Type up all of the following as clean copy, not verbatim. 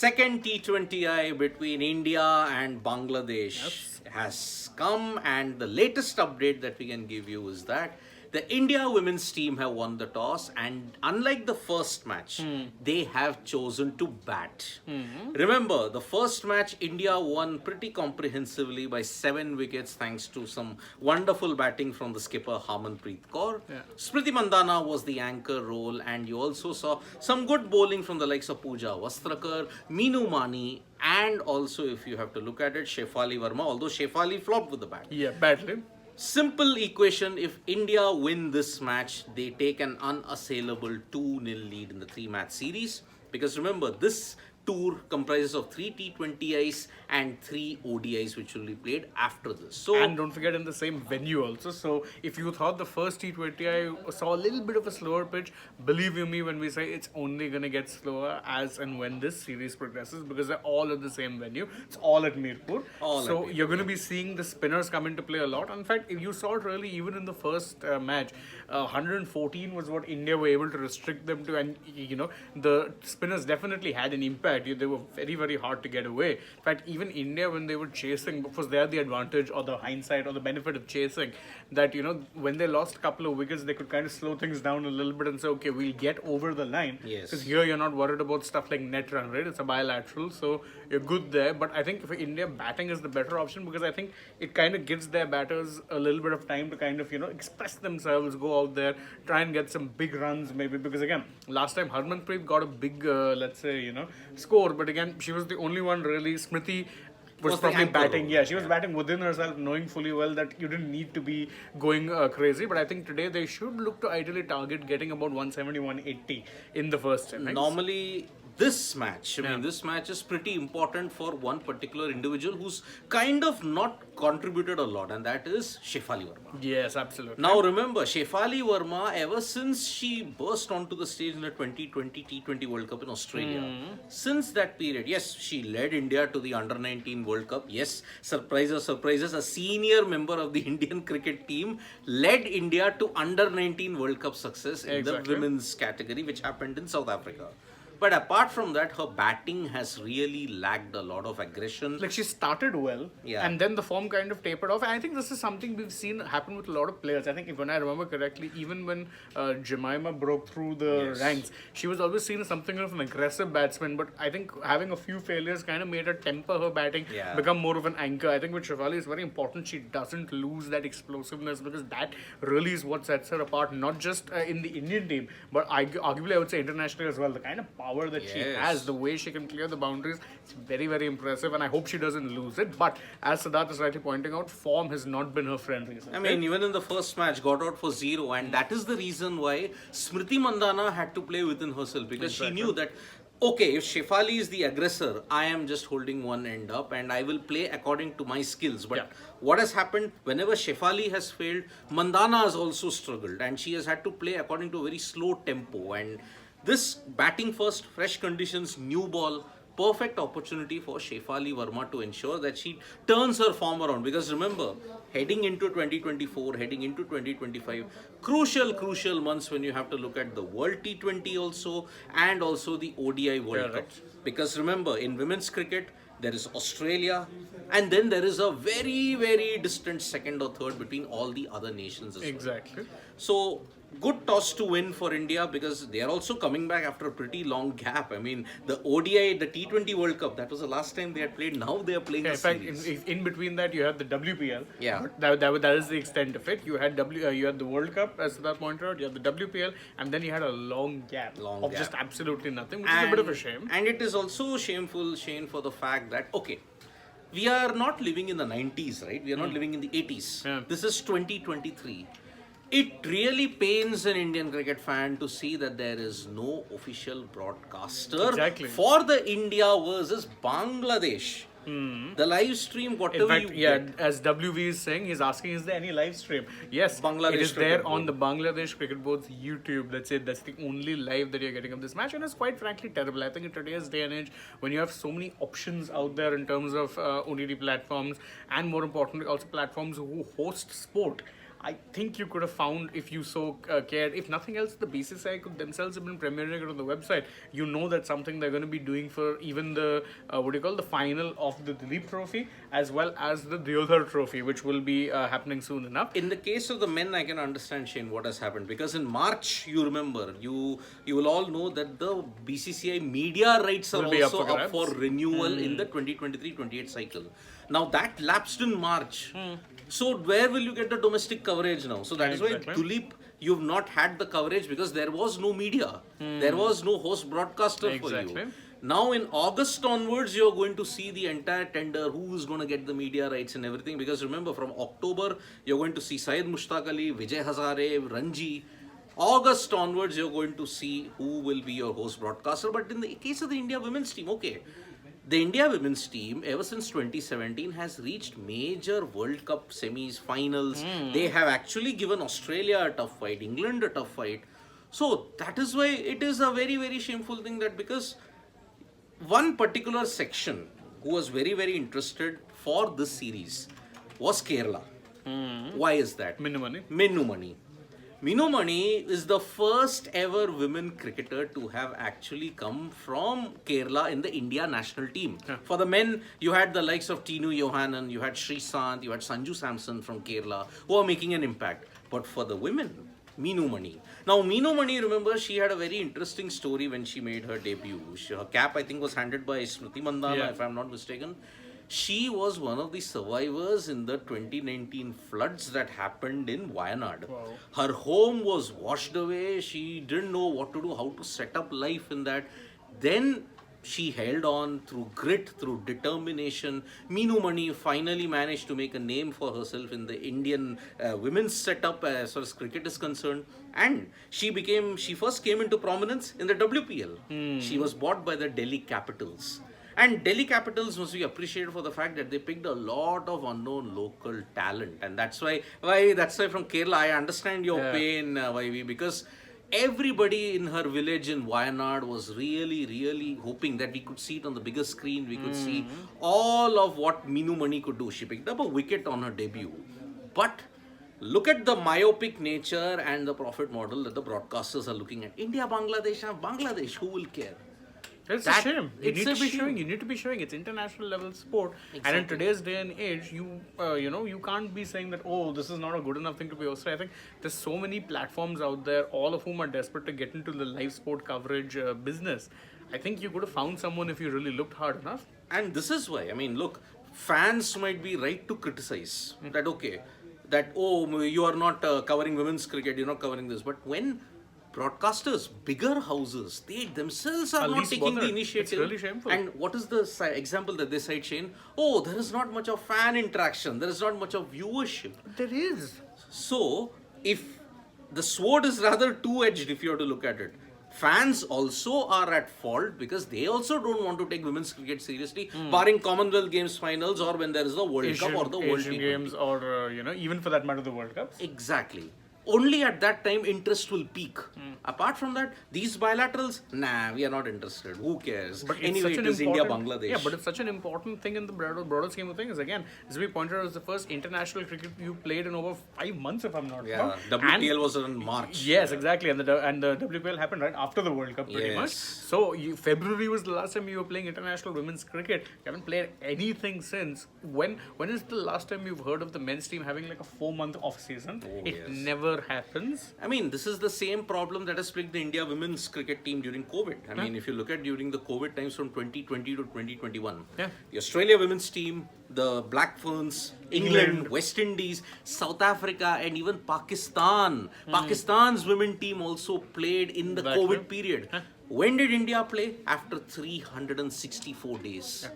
second T20I between India and Bangladesh has come, and the latest update that we can give you is that the India women's team have won the toss, and unlike the first match, they have chosen to bat. Remember, the first match, India won pretty comprehensively by 7 wickets thanks to some wonderful batting from the skipper Harmanpreet Kaur. Smriti Mandhana was the anchor role, and you also saw some good bowling from the likes of Pooja Vastrakar, Meenu Mani, and also, if you have to look at it, Shefali Verma, although Shefali flopped with the bat. Yeah, badly. Simple equation: if India win this match, they take an unassailable 2-0 lead in the 3-match series. Because remember, this tour comprises of 3 T20Is and 3 ODIs, which will be played after this. So, And don't forget, in the same venue also. So if you thought the first T20I saw a little bit of a slower pitch, believe you me when we say it's only going to get slower as and when this series progresses, because they're all at the same venue. It's all at Mirpur. So you're going to be seeing the spinners come into play a lot. In fact, if you saw it really even in the first match, 114 was what India were able to restrict them to, and the spinners definitely had an impact. They were very, very hard to get away. In fact, even India, when they were chasing, because they had the advantage or the hindsight or the benefit of chasing, that when they lost a couple of wickets, they could kind of slow things down a little bit and say, okay, we'll get over the line. Yes. Because here you're not worried about stuff like net run rate. It's a bilateral, so you're good there. But I think for India, batting is the better option, because I think it kind of gives their batters a little bit of time to kind of express themselves, go out there, try and get some big runs maybe. Because again, last time Harmanpreet got a big, let's say, score, but again, she was the only one really. Smriti was probably batting. Yeah, she was batting within herself, knowing fully well that you didn't need to be going crazy. But I think today they should look to ideally target getting about 170, 180 in the first innings. Normally, this match, this match is pretty important for one particular individual who's kind of not contributed a lot, and that is Shefali Verma. Yes, absolutely. Now remember, Shefali Verma, ever since she burst onto the stage in the 2020 T20 World Cup in Australia, since that period, yes, she led India to the Under-19 World Cup. Yes, surprises, surprises, a senior member of the Indian cricket team led India to Under-19 World Cup success in the women's category, which happened in South Africa. But apart from that, her batting has really lacked a lot of aggression. Like, she started well, and then the form kind of tapered off. And I think this is something we've seen happen with a lot of players. I think, if when I remember correctly, even when Jemima broke through the ranks, she was always seen as something of an aggressive batsman. But I think having a few failures kind of made her temper her batting, become more of an anchor. I think with Shefali is very important she doesn't lose that explosiveness, because that really is what sets her apart, not just in the Indian team, but arguably I would say internationally as well. The kind of power that she has, the way she can clear the boundaries, it's very, very impressive, and I hope she doesn't lose it. But as Siddharth is rightly pointing out, form has not been her friend recently. I mean, even in the first match, got out for 0, and that is the reason why Smriti Mandhana had to play within herself, because she knew that, okay, if Shefali is the aggressor, I am just holding one end up and I will play according to my skills. But what has happened, whenever Shefali has failed, Mandhana has also struggled, and she has had to play according to a very slow tempo. And this batting first, fresh conditions, new ball, perfect opportunity for Shefali Verma to ensure that she turns her form around. Because remember, heading into 2024, heading into 2025, crucial months when you have to look at the World T20 also, and also the ODI World Cup. Because remember, in women's cricket, there is Australia, and then there is a very, very distant second or third between all the other nations as well. Exactly. So, good toss to win for India, because they are also coming back after a pretty long gap. I mean, the ODI, the T20 World Cup, that was the last time they had played. Now they are playing in fact, in between that, you had the WPL. Yeah. That is the extent of it. You had you had the World Cup, as Siddharth pointed out. You had the WPL, and then you had a long gap of just absolutely nothing, which is a bit of a shame. And it is also shameful, Shane, for the fact that, okay, we are not living in the 90s, right? We are not living in the 80s. This is 2023. It really pains an Indian cricket fan to see that there is no official broadcaster for the India versus Bangladesh. The live stream, whatever in fact, as WV is saying, he's asking, is there any live stream? Yes, Bangladesh, it is there on the Bangladesh Cricket Board's YouTube. That's it. That's the only live that you're getting of this match, and it's quite frankly terrible. I think in today's day and age, when you have so many options out there in terms of OTT platforms, and more importantly also platforms who host sport, I think you could have found, if you so cared, if nothing else, the BCCI could themselves have been premiering it on the website. You know that's something they're going to be doing for even the, the final of the Dilip Trophy, as well as the Deodhar Trophy, which will be happening soon enough. In the case of the men, I can understand, Shane, what has happened, because in March, you remember, you will all know that the BCCI media rights are Will be also up for up for renewal in the 2023-28 cycle. Now that lapsed in March. So where will you get the domestic coverage now? So that is why Tulip, you've not had the coverage because there was no media. There was no host broadcaster for you. Now in August onwards, you're going to see the entire tender, who is going to get the media rights and everything. Because remember, from October, you're going to see Syed Mushtaq Ali, Vijay Hazare, Ranji. August onwards, you're going to see who will be your host broadcaster. But in the case of the India women's team, okay. The India women's team, ever since 2017, has reached major World Cup semis, finals. They have actually given Australia a tough fight, England a tough fight. So that is why it is a very, very shameful thing that because one particular section who was very, very interested for this series was Kerala. Why is that? Minnu Mani. Minnu Mani. Minnu Mani is the first ever women cricketer to have actually come from Kerala in the India national team. For the men, you had the likes of Tinu Johanan, you had Shrikant, you had Sanju Samson from Kerala, who are making an impact. But for the women, Minnu Mani. Now, Minnu Mani, remember, she had a very interesting story when she made her debut. Her cap, I think, was handed by Smriti Mandhana, if I'm not mistaken. She was one of the survivors in the 2019 floods that happened in Wayanad. Wow. Her home was washed away. She didn't know what to do, how to set up life in that. Then she held on through grit, through determination. Minnu Mani finally managed to make a name for herself in the Indian women's setup as far as cricket is concerned. And she first came into prominence in the WPL. She was bought by the Delhi Capitals. And Delhi Capitals must be appreciated for the fact that they picked a lot of unknown local talent. And that's why from Kerala, I understand your pain, YV, because everybody in her village in Wayanad was really, really hoping that we could see it on the bigger screen. We could see all of what Minnu Mani could do. She picked up a wicket on her debut. But look at the myopic nature and the profit model that the broadcasters are looking at. India, Bangladesh, who will care? It's a shame. You need to be showing it's international level sport. Exactly. And in today's day and age, you can't be saying that, oh, this is not a good enough thing to be hosted. I think there's so many platforms out there, all of whom are desperate to get into the live sport coverage business. I think you could have found someone if you really looked hard enough. And this is why, I mean, look, fans might be right to criticize that, you are not covering women's cricket, you're not covering this. But when broadcasters, bigger houses, they themselves are not taking the initiative. It's really shameful. And what is the example that they cite, Shane? Oh, there is not much of fan interaction. There is not much of viewership. There is. So, if the sword is rather two-edged, if you have to look at it, fans also are at fault because they also don't want to take women's cricket seriously, barring Commonwealth Games finals or when there is the World Cup or the World Asian Games or, even for that matter, the World Cups. Exactly. Only at that time interest will peak. Apart from that, these bilaterals, we are not interested. Who cares? But anyway, it is India, Bangladesh. Yeah, but it's such an important thing in the broader scheme of things. Again, as we pointed out, it was the first international cricket you played in over 5 months, if I'm not wrong. WPL was in March. Yes, exactly. And the WPL happened right after the World Cup, pretty much. So February was the last time you were playing international women's cricket. You haven't played anything since. When is the last time you've heard of the men's team having like a 4-month off season? It never happens. I mean, this is the same problem that has plagued the India women's cricket team during COVID. I mean, if you look at during the COVID times from 2020 to 2021, the Australia women's team, the Black Ferns, England, West Indies, South Africa, and even Pakistan. Pakistan's women team also played in the COVID period. When did India play? After 364 days.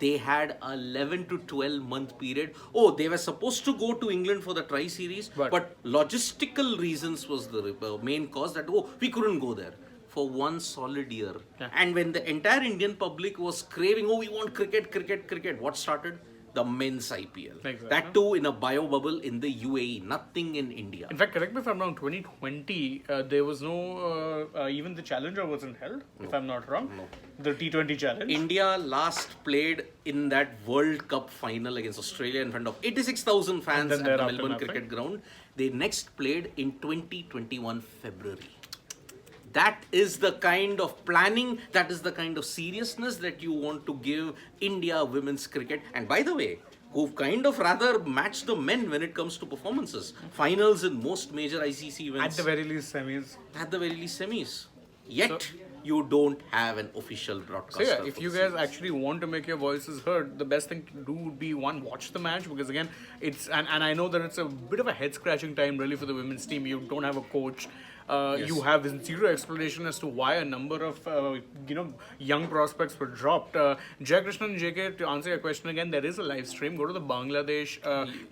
They had a 11 to 12 month period. Oh, they were supposed to go to England for the tri-series, but logistical reasons was the main cause that, we couldn't go there for one solid year. And when the entire Indian public was craving, we want cricket, what started? The men's IPL. Exactly. That too in a bio bubble in the UAE, nothing in India. In fact, correct me if I'm wrong, 2020, there was no, even the Challenger wasn't held, if I'm not wrong. No. The T20 Challenge. India last played in that World Cup final against Australia in front of 86,000 fans at the Melbourne Cricket Ground. They next played in 2021 February. That is the kind of planning, that is the kind of seriousness that you want to give India women's cricket. And by the way, who've kind of rather matched the men when it comes to performances. Finals in most major ICC events. At the very least, semis. At the very least, semis. Yet, you don't have an official So broadcaster. yeah, if for you the guys series. actually want to make your voices heard, the best thing to do would be one, watch the match, because again, it's and I know that it's a bit of a head scratching time really for the women's team. You don't have a coach. You have zero explanation as to why a number of young prospects were dropped. Jaykrishnan and JK, to answer your question again, there is a live stream. Go to the Bangladesh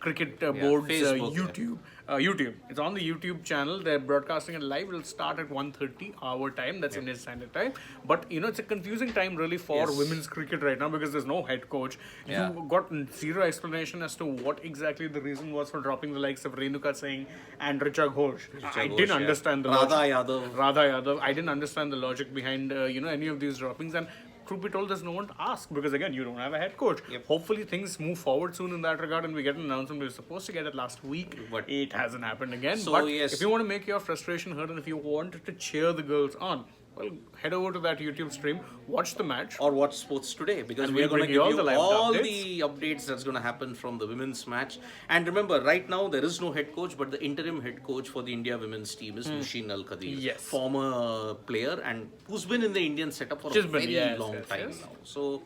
Cricket Board's Facebook, YouTube. YouTube. It's on the YouTube channel. They're broadcasting it live. It'll start at 1:30 our time. That's Indian Standard Time. But it's a confusing time really for women's cricket right now because there's no head coach. Yeah. You got zero explanation as to what exactly the reason was for dropping the likes of Renuka Singh and Richa Ghosh. I didn't understand the Radha logic. Yadav. Radha Yadav. I didn't understand the logic behind any of these droppings. And truth be told, there's no one to ask because again, you don't have a head coach. Hopefully, things move forward soon in that regard, and we get an announcement. We were supposed to get it last week, But- it hasn't happened again. So, But yes. if you want to make your frustration heard, and if you wanted to cheer the girls on, well, head over to that YouTube stream, watch the match. Or watch Sports Today, because And we're we'll going to bring give you all you the live all updates. the updates that's going to happen from the women's match. And remember, right now there is no head coach, but the interim head coach for the India women's team is Mushin Al Khadir, Yes. former player and who's been in the Indian setup for Just a been, very yes, long yes, time yes. now. So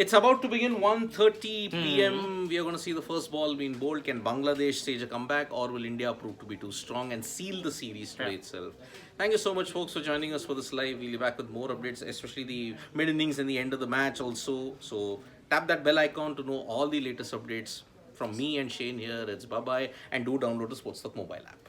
it's about to begin 1:30 p.m. We are going to see the first ball being bowled. Can Bangladesh stage a comeback, or will India prove to be too strong and seal the series today itself? Thank you so much, folks, for joining us for this live. We'll be back with more updates, especially the mid innings and the end of the match also. So tap that bell icon to know all the latest updates from me and Shane here. It's bye-bye, and do download the Sports Talk mobile app.